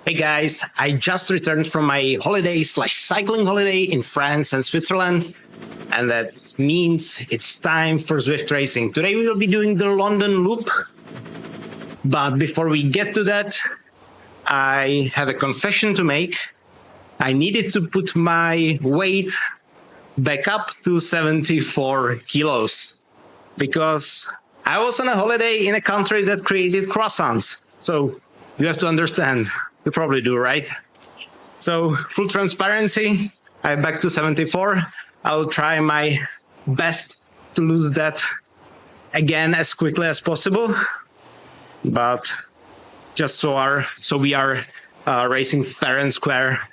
Hey guys, I just returned from my holiday/cycling holiday in France and Switzerland, and that means it's time for Zwift racing. Today we will be doing the London Loop, but before we get to that, I have a confession to make. I needed to put my weight back up to 74 kilos because I was on a holiday in a country that created croissants. So you have to understand. You probably do, right? So full transparency, I'm back to 74. I'll try my best to lose that again as quickly as possible. But just so we are racing fair and square,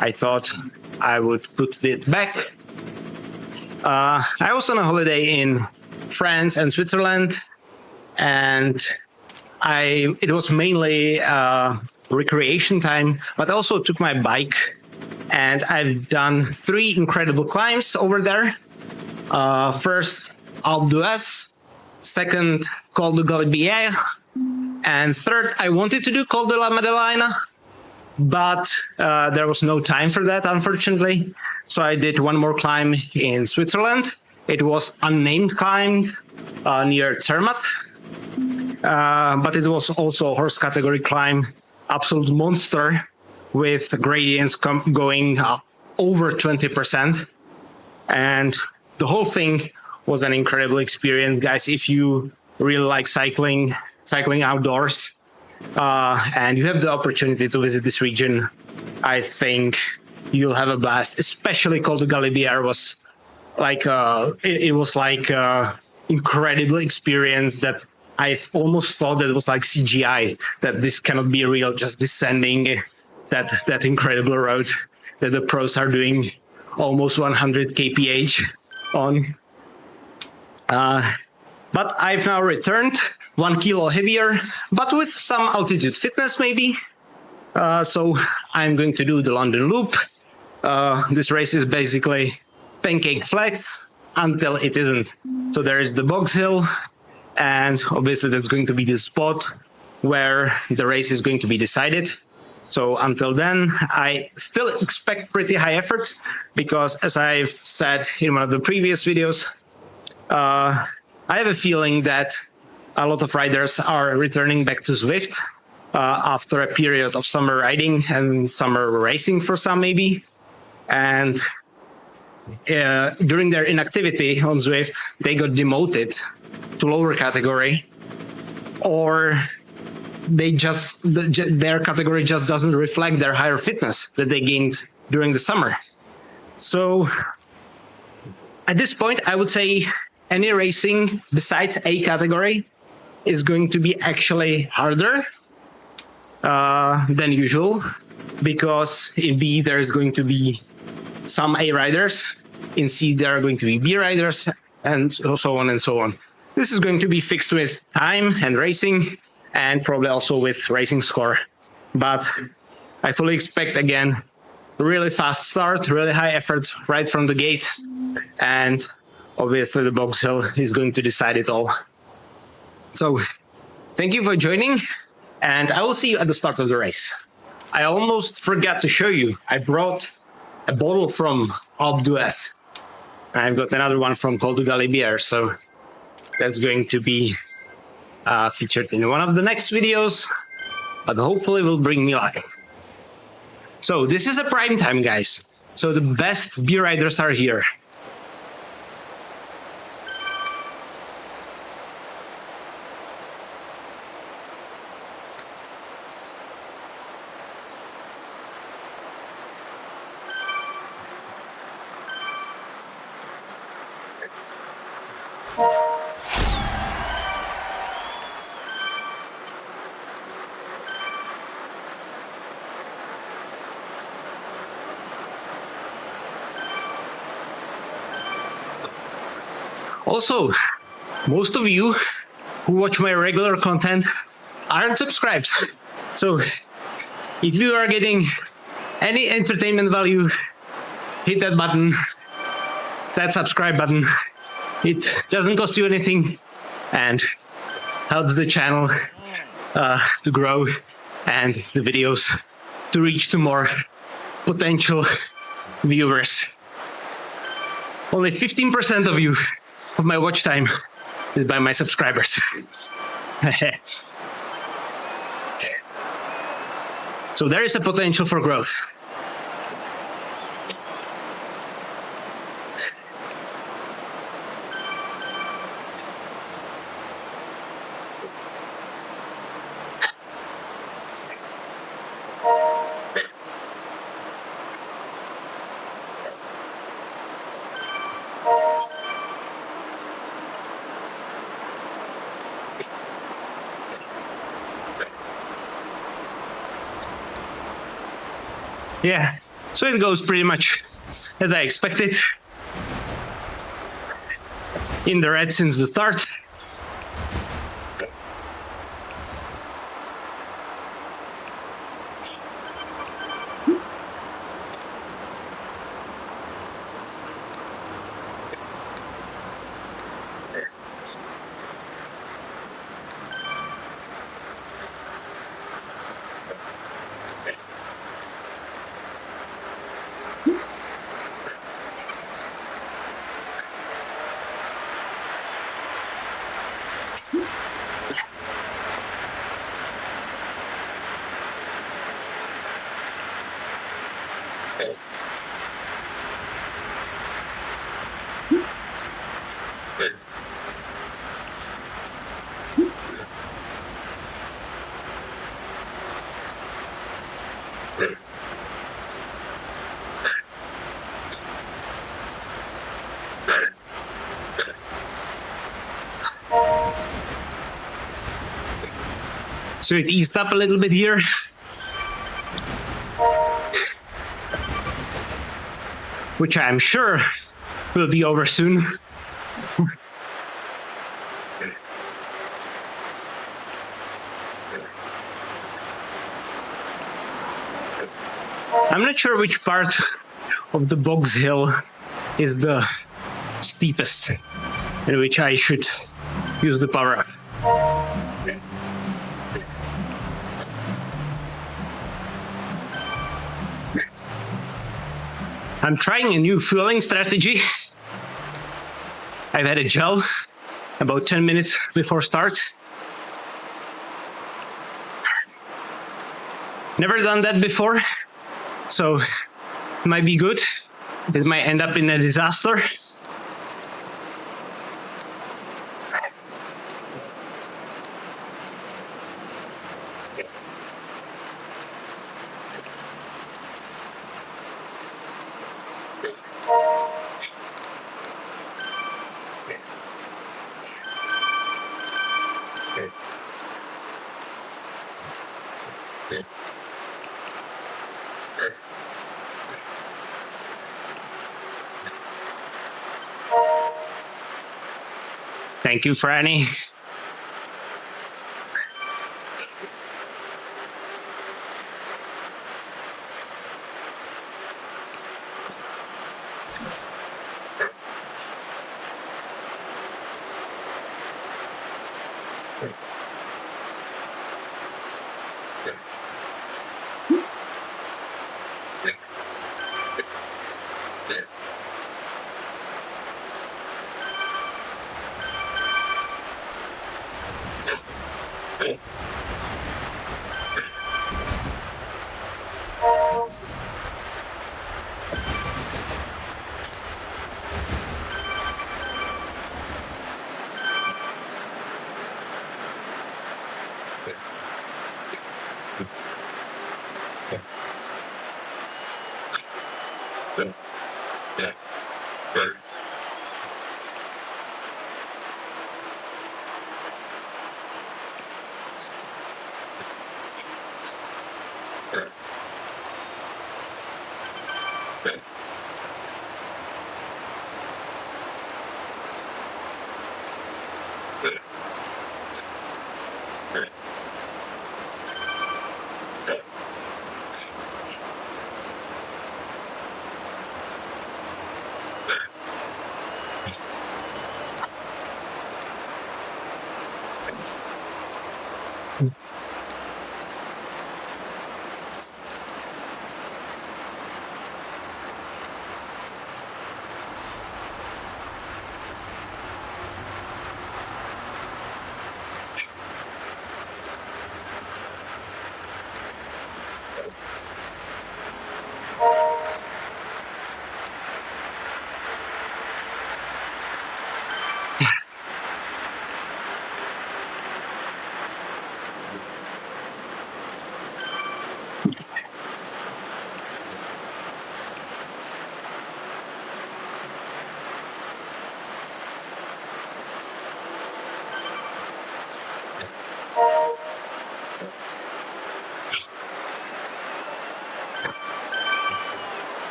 I thought I would put it back. I was on a holiday in France and Switzerland, and it was mainly recreation time, but I also took my bike, and I've done 3 incredible climbs over there. First, Alps d'Huez, second, Col de Galibier, and third, I wanted to do Col de la Madeleine, but there was no time for that, unfortunately. So I did one more climb in Switzerland. It was unnamed climb near Zermatt, but it was also a horse category climb, absolute monster with gradients going over 20%. And the whole thing was an incredible experience, guys. If you really like cycling outdoors, and you have the opportunity to visit this region, I think you'll have a blast. Especially Col de Galibier was like it was like incredible experience that I almost thought that it was like CGI, that this cannot be real, just descending that incredible road that the pros are doing almost 100 kph on. But I've now returned 1 kilo heavier, but with some altitude fitness maybe. So I'm going to do the London Loop. This race is basically pancake flat until it isn't. So there is the Box Hill, and obviously that's going to be the spot where the race is going to be decided. So until then, I still expect pretty high effort because, as I've said in one of the previous videos, I have a feeling that a lot of riders are returning back to Zwift after a period of summer riding and summer racing for some maybe. And during their inactivity on Zwift, they got demoted to lower category, or their category just doesn't reflect their higher fitness that they gained during the summer. So at this point, I would say any racing besides A category is going to be actually harder than usual, because in B there is going to be some A riders, in C there are going to be B riders, and so on and so on. This is going to be fixed with time and racing, and probably also with racing score. But I fully expect, again, really fast start, really high effort right from the gate, and obviously the Box Hill is going to decide it all. So thank you for joining, and I will see you at the start of the race. I almost forgot to show you, I brought a bottle from Alps d'Huez. I've got another one from Col de Galibier, so that's going to be featured in one of the next videos, but hopefully will bring me luck. So this is a prime time, guys. So the best B riders are here. Also, most of you who watch my regular content aren't subscribed. So if you are getting any entertainment value, hit that button, that subscribe button. It doesn't cost you anything and helps the channel to grow and the videos to reach to more potential viewers. Only 15% of you, of my watch time, is by my subscribers. So there is a potential for growth. Yeah, so it goes pretty much as I expected. In the red since the start. So it eased up a little bit here. Which I'm sure will be over soon. I'm not sure which part of the Box Hill is the steepest in which I should use the power up. I'm trying a new fueling strategy. I've had a gel about 10 minutes before start. Never done that before, so it might be good. It might end up in a disaster. Thank you, Franny.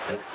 Okay.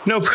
Nope.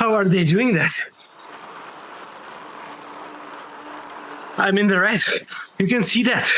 How are they doing that? I'm in the red. You can see that.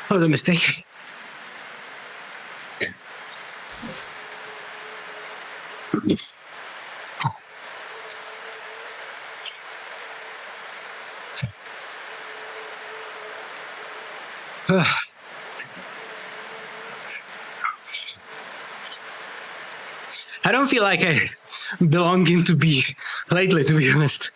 What a mistake. I don't feel like I belong into B lately, to be honest.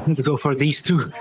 Let's go for these two.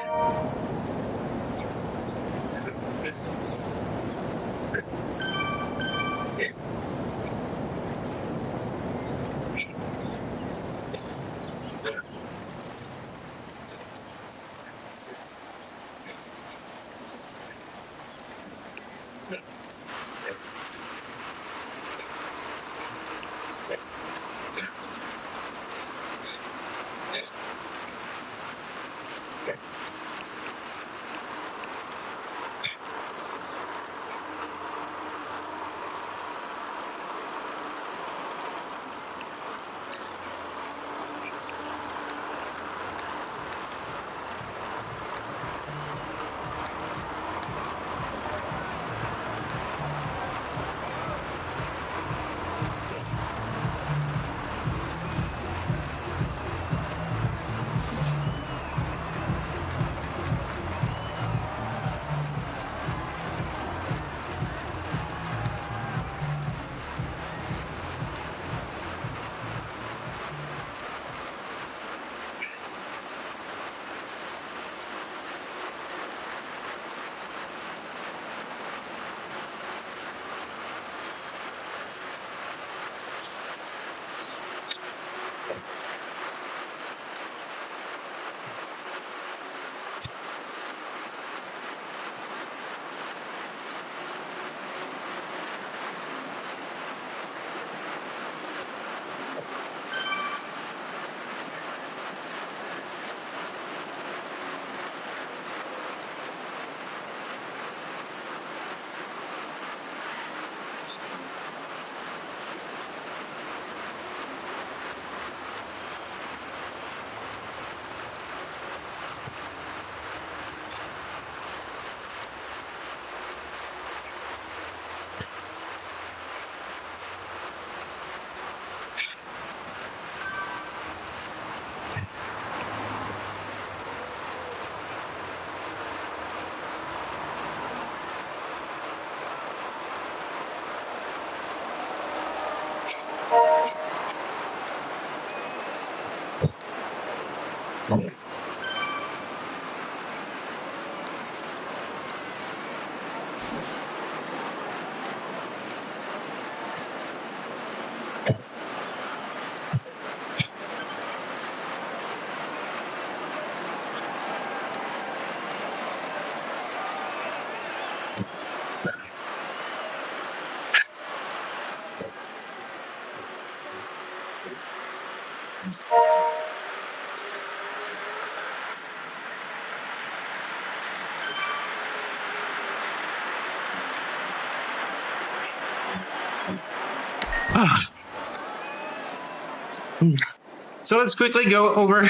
So let's quickly go over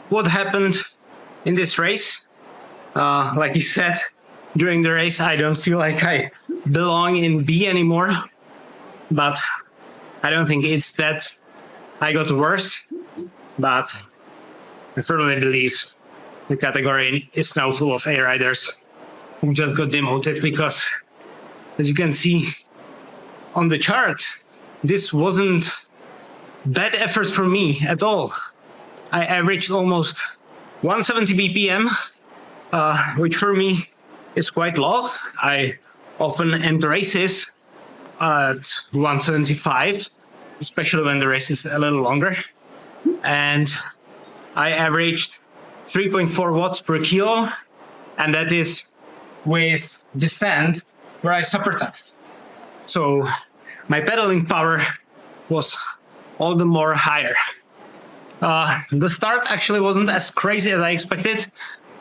what happened in this race. Like you said, during the race, I don't feel like I belong in B anymore, but I don't think it's that I got worse, but I firmly believe the category is now full of A riders who just got demoted because, as you can see on the chart, this wasn't bad effort for me at all. I averaged almost 170 BPM, which for me is quite low. I often end races at 175, especially when the race is a little longer. And I averaged 3.4 watts per kilo, and that is with descent where I super-taxed. So my pedaling power was all the more higher. The start actually wasn't as crazy as I expected.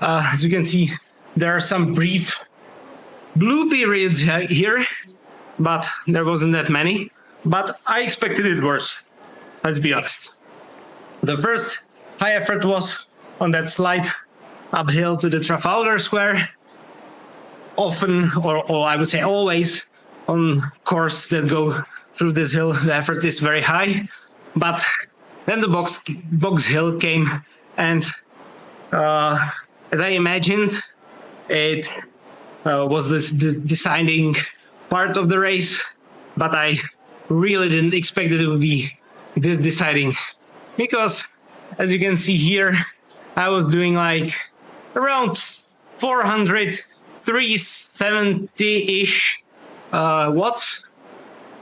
As you can see, there are some brief blue periods here, but there wasn't that many. But I expected it worse, let's be honest. The first high effort was on that slight uphill to the Trafalgar Square. Often, or I would say always, on course that go through this hill, the effort is very high. But then the box hill came, and as I imagined, it was the deciding part of the race, but I really didn't expect that it would be this deciding, because as you can see here, I was doing like around 400, 370-ish watts,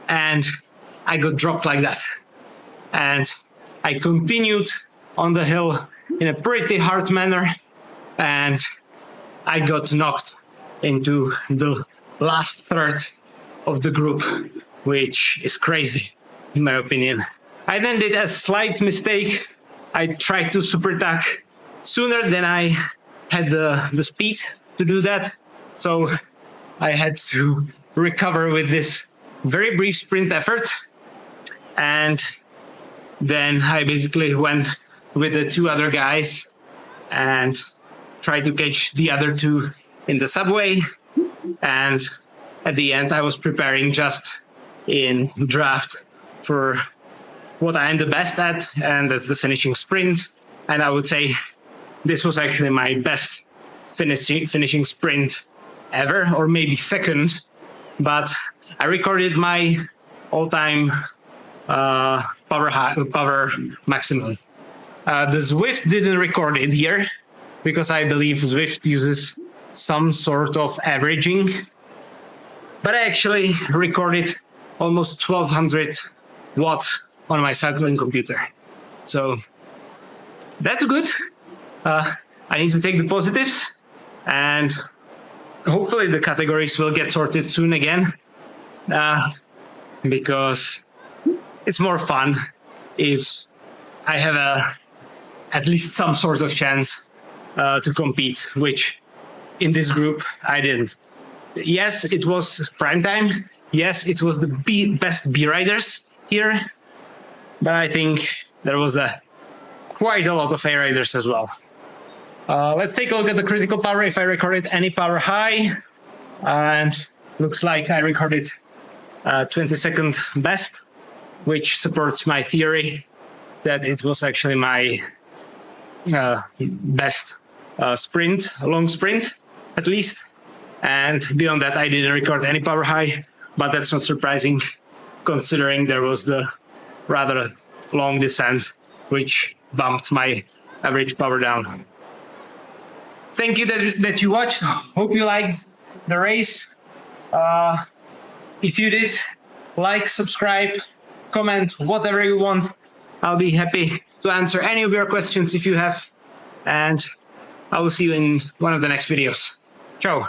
and I got dropped like that. And I continued on the hill in a pretty hard manner, and I got knocked into the last third of the group, which is crazy, in my opinion. I then did a slight mistake. I tried to super tack sooner than I had the speed to do that. So I had to recover with this very brief sprint effort. And then I basically went with the two other guys and tried to catch the other two in the subway. And at the end, I was preparing just in draft for what I am the best at, and that's the finishing sprint. And I would say this was actually my best finishing sprint ever, or maybe second. But I recorded my all-time power maximum. The Zwift didn't record it here because I believe Zwift uses some sort of averaging, but I actually recorded almost 1200 watts on my cycling computer. So that's good. I need to take the positives, and hopefully the categories will get sorted soon again, because it's more fun if I have at least some sort of chance to compete, which in this group I didn't. Yes, it was prime time. Yes, it was the best B riders here, but I think there was quite a lot of A riders as well. Let's take a look at the critical power, if I recorded any power high, and looks like I recorded 22nd best, which supports my theory that it was actually my best sprint, a long sprint at least. And beyond that, I didn't record any power high, but that's not surprising considering there was the rather long descent, which bumped my average power down. Thank you that you watched. Hope you liked the race. If you did, like, subscribe, comment, whatever you want. I'll be happy to answer any of your questions if you have. And I will see you in one of the next videos. Ciao.